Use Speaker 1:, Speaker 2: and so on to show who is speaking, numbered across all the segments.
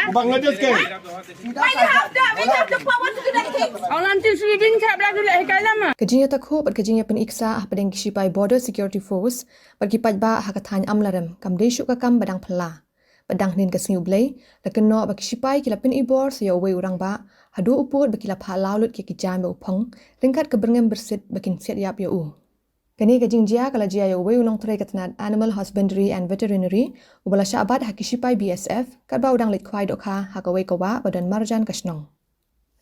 Speaker 1: Bangladesh ke?
Speaker 2: Orang nanti sweeping cap lah tu leh kalam.
Speaker 3: Kejinya takho bat kejinya pen iksa padang kisipai Border Security Force bagi pajba hakathan amlarem kam desuk ka kam badang phla. Badang nin kasngi ublei lakenno bagi sipai kila pen ibor se we urang ba hadu uput bagi la phalau lut ke kijan ba upong ringkat keberngem bersit bakin siat yap yo u. Kani kajing jia kala jia yo we ulong trai katnat Animal Husbandry and Veterinary ubala syabat hakisipai BSF kat ba udang lit khwai dokha hakawe kawa badan marjan kasnong.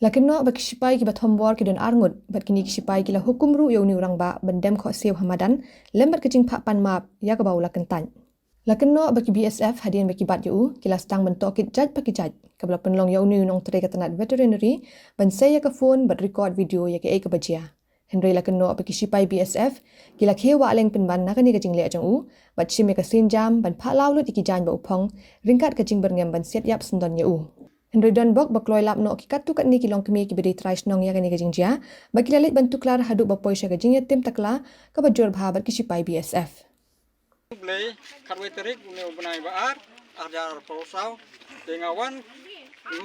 Speaker 3: Lakinno bagi sipai ki bathom bor ki don arngut bat kini ki sipai ki la hukum ru yo ni urang ba bendem kho sew hamadan lembat kajing pha pan map ya ka ba ula kentan. Lakinno bagi BSF hadian bagi bat yo kila stang bentokit jaj paki jaj kabla penlong yo ni unong trai katnat Veterinary ban saya ka phone bat record video ya ke e ka bajia. Henry lakenno bagi sipai BSF kila khewa aleng penban nakani kajing le ajang u bat chime ka sinjam ban pha laulut ikijan ba upong ringkat kajing berngem ban set yap sendon ya u. Henry don bok bakloi lap no ki katu kat ni kilong kemi ki bedi trais nong ya kani kajing jia bagi lalit bantu klar haduk ba poisha kajing ya tim takla ka bajur bha bat ki sipai BSF.
Speaker 4: Blay karwe terik ne bunai baar ajar prosau dengawan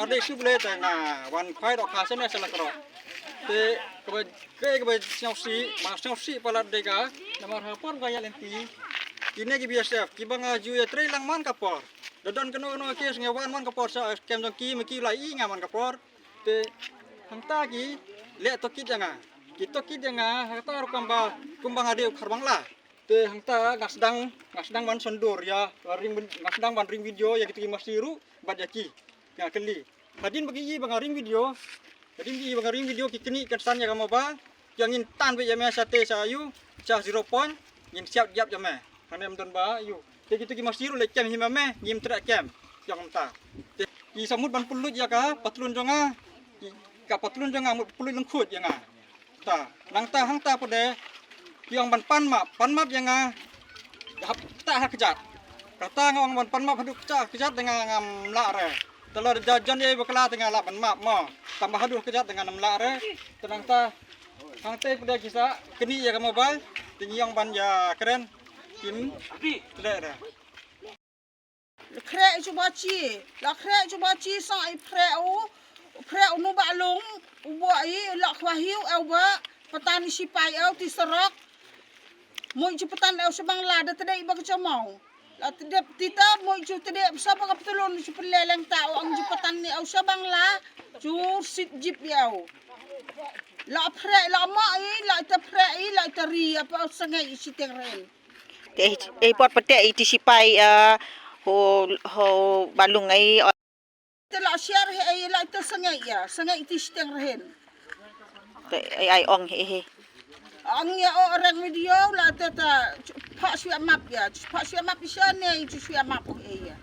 Speaker 4: made suble tanga wan phai ro khasen asala kro te ke snausi pala dega namar hapor gaya lenti ine ki biasa ki banga ju ya tre lang man kapor dodon keno no kes ngewan man kapor sa kem jong ki meki lai ngaman kapor te hangta ki le to ki janga hata ro kamba kumbang ade kharbangla te hangta ngasdang man sondur ya ngasdang man ring video ya gitu masiru badaki ya keli hadin bagi bangaring video hadin di bangaring video kikini kan ya kamu ba yang in tan be jame sate sayu cha 0 point yin siap diap jame kanem don ba yu te gitu masiru le kem himame yim tra kem yang ta te i samut ban pulut ya ka patlun jonga ka patlun jonga pulut lengkut ya nga ta nang ta hangta pode yang ban pan map yang tak hak kejat kata ngawang ban pan map haduk kejat dengan ngam la re telur jajan ye bakla tengah la ban map mo tambah haduh kejat dengan ngam la re tenang ta hang te pada kisah keni ya kamu bal tinggi yang ban ya keren kim tidak re
Speaker 5: krek cuba ci sa i preu no ba long ubo ai la khwahiu au ba petani sipai au ti serok moi cepetan au sebang la da tadai ba kecamau la tidak tita moi cu tidak sapa ka petulun su peleleng tau ang cepetan ni au sebang la cu sit jip yau la pre la mai la ta pre la ta ri apa sangai siteng ren
Speaker 6: pot petek iti sipai ho balung ai
Speaker 5: la share he la ta sangai iti siteng ren
Speaker 6: ai ong he
Speaker 5: ang ya orang video la ta pa suya map ya pa suya map isane itu suya map ya